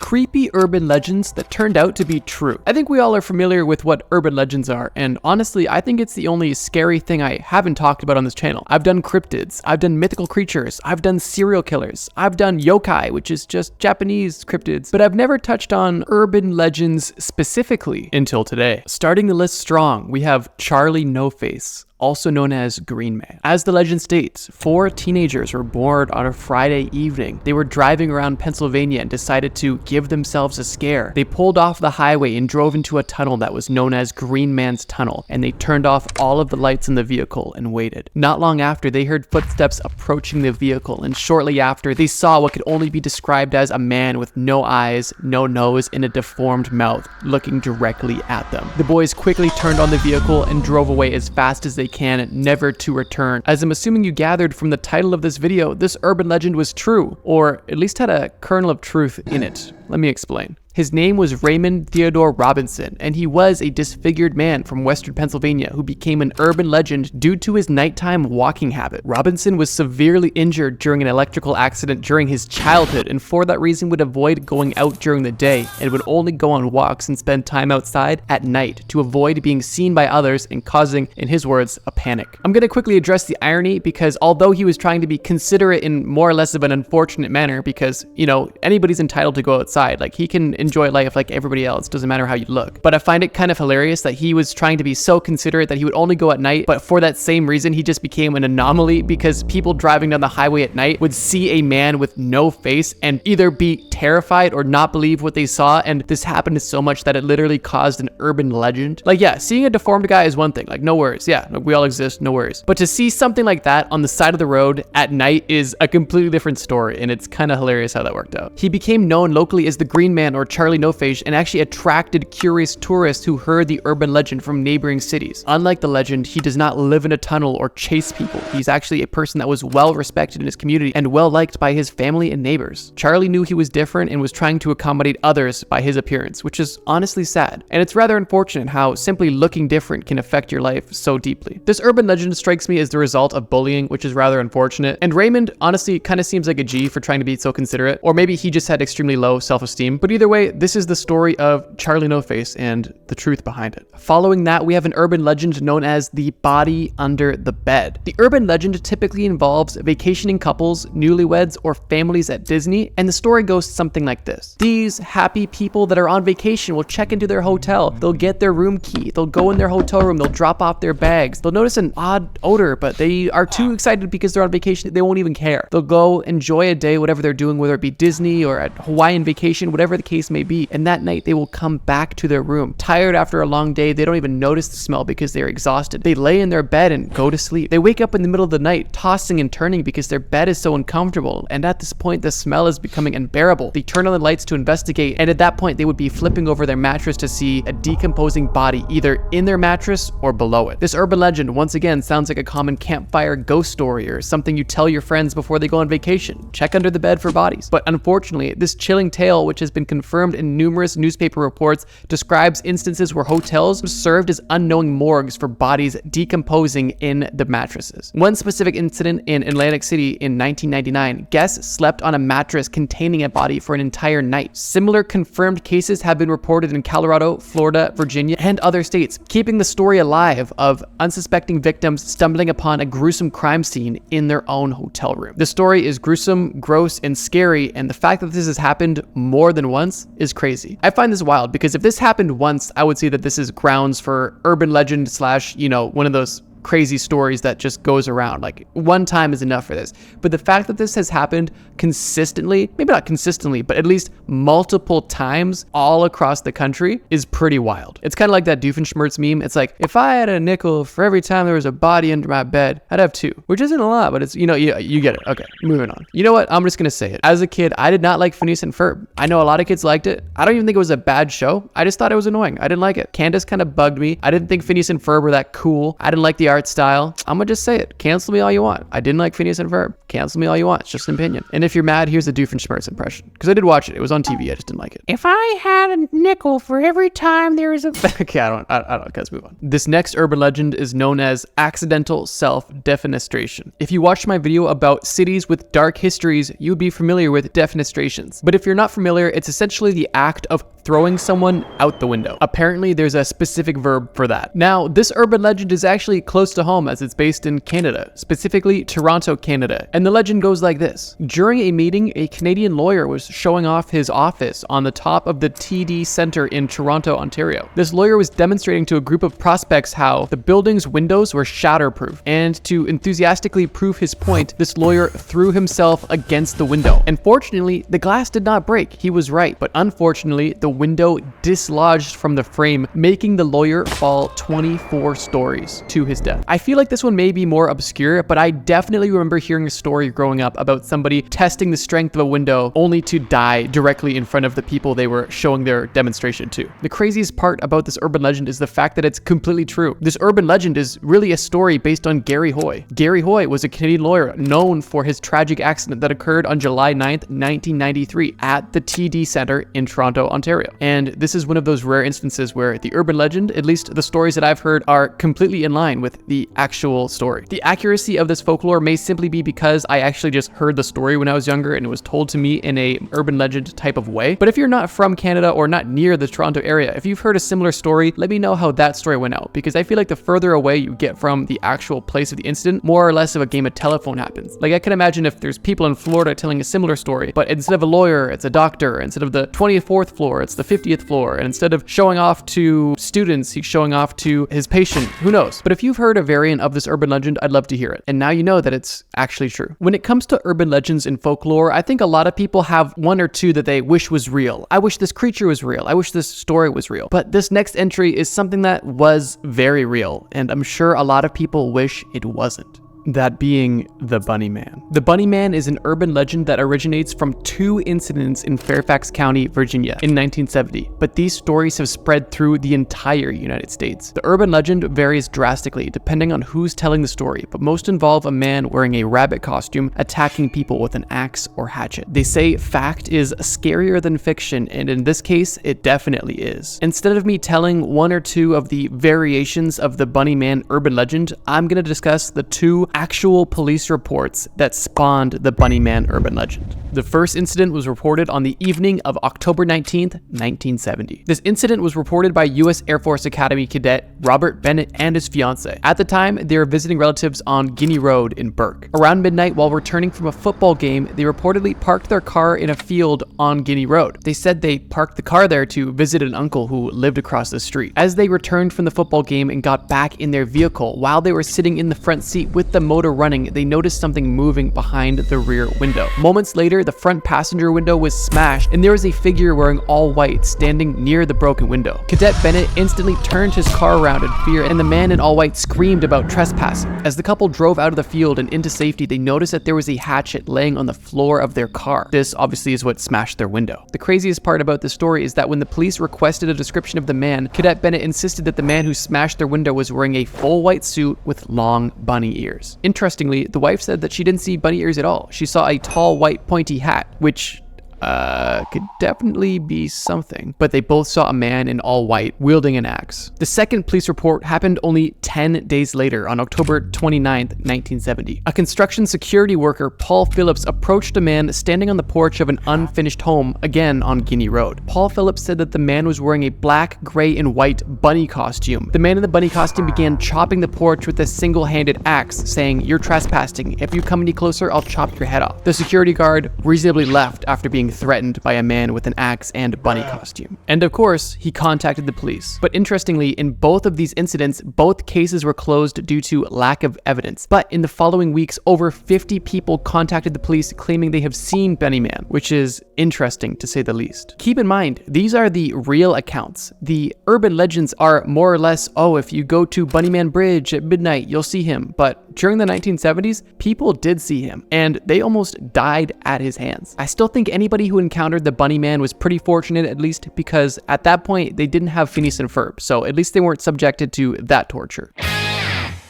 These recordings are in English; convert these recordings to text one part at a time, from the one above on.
creepy urban legends that turned out to be true. I think we all are familiar with what urban legends are, and honestly, I think it's the only scary thing I haven't talked about on this channel. I've done cryptids, I've done mythical creatures, I've done serial killers, I've done yokai, which is just Japanese cryptids, but I've never touched on urban legends specifically until today. Starting the list strong, we have Charlie No Face, also known as Greenman. As the legend states, 4 teenagers were bored on a Friday evening. They were driving around Pennsylvania and decided to give themselves a scare. They pulled off the highway and drove into a tunnel that was known as Greenman's Tunnel, and they turned off all of the lights in the vehicle and waited. Not long after, they heard footsteps approaching the vehicle, and shortly after, they saw what could only be described as a man with no eyes, no nose, and a deformed mouth looking directly at them. The boys quickly turned on the vehicle and drove away as fast as they can, never to return. As I'm assuming you gathered from the title of this video, this urban legend was true, or at least had a kernel of truth in it. Let me explain. His name was Raymond Theodore Robinson, and he was a disfigured man from Western Pennsylvania who became an urban legend due to his nighttime walking habit. Robinson was severely injured during an electrical accident during his childhood, and for that reason would avoid going out during the day and would only go on walks and spend time outside at night to avoid being seen by others and causing, in his words, a panic. I'm going to quickly address the irony, because although he was trying to be considerate in more or less of an unfortunate manner, because, you know, anybody's entitled to go outside, like he can enjoy life like everybody else, doesn't matter how you look. But I find it kind of hilarious that he was trying to be so considerate that he would only go at night, but for that same reason he just became an anomaly, because people driving down the highway at night would see a man with no face and either be terrified or not believe what they saw, and this happened so much that it literally caused an urban legend. Like, yeah, seeing a deformed guy is one thing, like no worries, yeah, like, we all exist, no worries. But to see something like that on the side of the road at night is a completely different story, and it's kind of hilarious how that worked out. He became known locally as the Green Man or Charlie No Face, and actually attracted curious tourists who heard the urban legend from neighboring cities. Unlike the legend, he does not live in a tunnel or chase people. He's actually a person that was well respected in his community and well liked by his family and neighbors. Charlie knew he was different and was trying to accommodate others by his appearance, which is honestly sad. And it's rather unfortunate how simply looking different can affect your life so deeply. This urban legend strikes me as the result of bullying, which is rather unfortunate. And Raymond honestly kind of seems like a G for trying to be so considerate, or maybe he just had extremely low self-esteem. But either way, this is the story of Charlie No Face and the truth behind it. Following that, we have an urban legend known as the body under the bed. The urban legend typically involves vacationing couples, newlyweds, or families at Disney, and the story goes something like this. These happy people that are on vacation will check into their hotel, they'll get their room key, they'll go in their hotel room, they'll drop off their bags, they'll notice an odd odor, but they are too excited because they're on vacation, they won't even care. They'll go enjoy a day, whatever they're doing, whether it be Disney or at Hawaiian vacation, whatever the case may be, and that night they will come back to their room. Tired after a long day, they don't even notice the smell because they're exhausted. They lay in their bed and go to sleep. They wake up in the middle of the night, tossing and turning because their bed is so uncomfortable, and at this point the smell is becoming unbearable. They turn on the lights to investigate, and at that point they would be flipping over their mattress to see a decomposing body either in their mattress or below it. This urban legend once again sounds like a common campfire ghost story or something you tell your friends before they go on vacation. Check under the bed for bodies. But unfortunately, this chilling tale, which has been confirmed in numerous newspaper reports, describes instances where hotels served as unknowing morgues for bodies decomposing in the mattresses. One specific incident in Atlantic City in 1999, guests slept on a mattress containing a body for an entire night. Similar confirmed cases have been reported in Colorado, Florida, Virginia, and other states, keeping the story alive of unsuspecting victims stumbling upon a gruesome crime scene in their own hotel room. The story is gruesome, gross, and scary, and the fact that this has happened more than once is crazy. I find this wild because if this happened once, I would say that this is grounds for urban legend slash, you know, one of those crazy stories that just goes around. Like, one time is enough for this. But the fact that this has happened consistently, maybe not consistently, but at least multiple times all across the country is pretty wild. It's kind of like that Defenestration meme. It's like, if I had a nickel for every time there was a body under my bed, I'd have 2, which isn't a lot, but it's, you know, you get it. Okay, moving on. You know what? I'm just gonna say it. As a kid, I did not like Phineas and Ferb. I know a lot of kids liked it. I don't even think it was a bad show. I just thought it was annoying. I didn't like it. Candace kind of bugged me. I didn't think Phineas and Ferb were that cool. I didn't like the art style, I'm gonna just say it. Cancel me all you want. I didn't like Phineas and Ferb. Cancel me all you want. It's just an opinion. And if you're mad, here's a Doofenshmirtz impression. Because I did watch it. It was on TV. I just didn't like it. If I had a nickel for every time there is a... Okay, I don't. Let's move on. This next urban legend is known as accidental self-defenestration. If you watched my video about cities with dark histories, you would be familiar with defenestrations. But if you're not familiar, it's essentially the act of throwing someone out the window. Apparently, there's a specific verb for that. Now, this urban legend is actually close to home as it's based in Canada, specifically Toronto, Canada. And the legend goes like this. During a meeting, a Canadian lawyer was showing off his office on the top of the TD Centre in Toronto, Ontario. This lawyer was demonstrating to a group of prospects how the building's windows were shatterproof. And to enthusiastically prove his point, this lawyer threw himself against the window. And fortunately, the glass did not break. He was right. But unfortunately, the window dislodged from the frame, making the lawyer fall 24 stories to his death. I feel like this one may be more obscure, but I definitely remember hearing a story growing up about somebody testing the strength of a window only to die directly in front of the people they were showing their demonstration to. The craziest part about this urban legend is the fact that it's completely true. This urban legend is really a story based on Garry Hoy. Garry Hoy was a Canadian lawyer known for his tragic accident that occurred on July 9th, 1993 at the TD Centre in Toronto, Ontario. And this is one of those rare instances where the urban legend, at least the stories that I've heard, are completely in line with the actual story. The accuracy of this folklore may simply be because I actually just heard the story when I was younger and it was told to me in a urban legend type of way. But if you're not from Canada or not near the Toronto area, if you've heard a similar story, let me know how that story went out, because I feel like the further away you get from the actual place of the incident, more or less of a game of telephone happens. Like, I can imagine if there's people in Florida telling a similar story, but instead of a lawyer, it's a doctor. Instead of the 24th floor, it's the 50th floor. And instead of showing off to students, he's showing off to his patient. Who knows? But if you've heard a variant of this urban legend, I'd love to hear it. And now you know that it's actually true. When it comes to urban legends in folklore, I think a lot of people have one or two that they wish was real. I wish this creature was real. I wish this story was real. But this next entry is something that was very real, and I'm sure a lot of people wish it wasn't. That being the Bunny Man. The Bunny Man is an urban legend that originates from two incidents in Fairfax County, Virginia in 1970, but these stories have spread through the entire United States. The urban legend varies drastically depending on who's telling the story, but most involve a man wearing a rabbit costume attacking people with an axe or hatchet. They say fact is scarier than fiction, and in this case, it definitely is. Instead of me telling one or two of the variations of the Bunny Man urban legend, I'm gonna discuss the two actual police reports that spawned the Bunny Man urban legend. The first incident was reported on the evening of October 19th, 1970. This incident was reported by U.S. Air Force Academy cadet Robert Bennett and his fiance. At the time, they were visiting relatives on Guinea Road in Burke. Around midnight, while returning from a football game, they reportedly parked their car in a field on Guinea Road. They said they parked the car there to visit an uncle who lived across the street. As they returned from the football game and got back in their vehicle, while they were sitting in the front seat with the motor running, they noticed something moving behind the rear window. Moments later, the front passenger window was smashed and there was a figure wearing all white standing near the broken window. Cadet Bennett instantly turned his car around in fear, and the man in all white screamed about trespassing. As the couple drove out of the field and into safety, they noticed that there was a hatchet laying on the floor of their car. This obviously is what smashed their window. The craziest part about this story is that when the police requested a description of the man, Cadet Bennett insisted that the man who smashed their window was wearing a full white suit with long bunny ears. Interestingly, the wife said that she didn't see bunny ears at all. She saw a tall white pointy hat, which could definitely be something. But they both saw a man in all white wielding an axe. The second police report happened only 10 days later on October 29th, 1970. A construction security worker, Paul Phillips, approached a man standing on the porch of an unfinished home, again on Guinea Road. Paul Phillips said that the man was wearing a black, gray, and white bunny costume. The man in the bunny costume began chopping the porch with a single-handed axe, saying, "You're trespassing. If you come any closer, I'll chop your head off." The security guard reasonably left after being threatened by a man with an axe and bunny costume. And of course, he contacted the police. But interestingly, in both of these incidents, both cases were closed due to lack of evidence. But in the following weeks, over 50 people contacted the police claiming they have seen Bunny Man, which is interesting to say the least. Keep in mind, these are the real accounts. The urban legends are more or less, oh, if you go to Bunny Man Bridge at midnight, you'll see him. But during the 1970s, people did see him, and they almost died at his hands. I still think anybody who encountered the Bunny Man was pretty fortunate, at least because at that point they didn't have Phineas and Ferb, so at least they weren't subjected to that torture.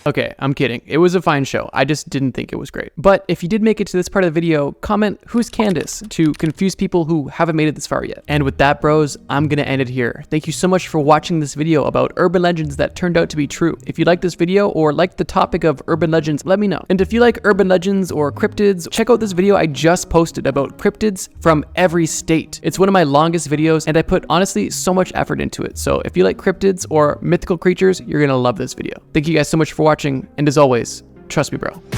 Okay, I'm kidding. It was a fine show. I just didn't think it was great. But if you did make it to this part of the video, comment who's Candace to confuse people who haven't made it this far yet. And with that, bros, I'm gonna end it here. Thank you so much for watching this video about urban legends that turned out to be true. If you like this video or like the topic of urban legends, let me know. And if you like urban legends or cryptids, check out this video I just posted about cryptids from every state. It's one of my longest videos and I put honestly so much effort into it. So if you like cryptids or mythical creatures, you're gonna love this video. Thank you guys so much for watching, and as always, trust me, bro.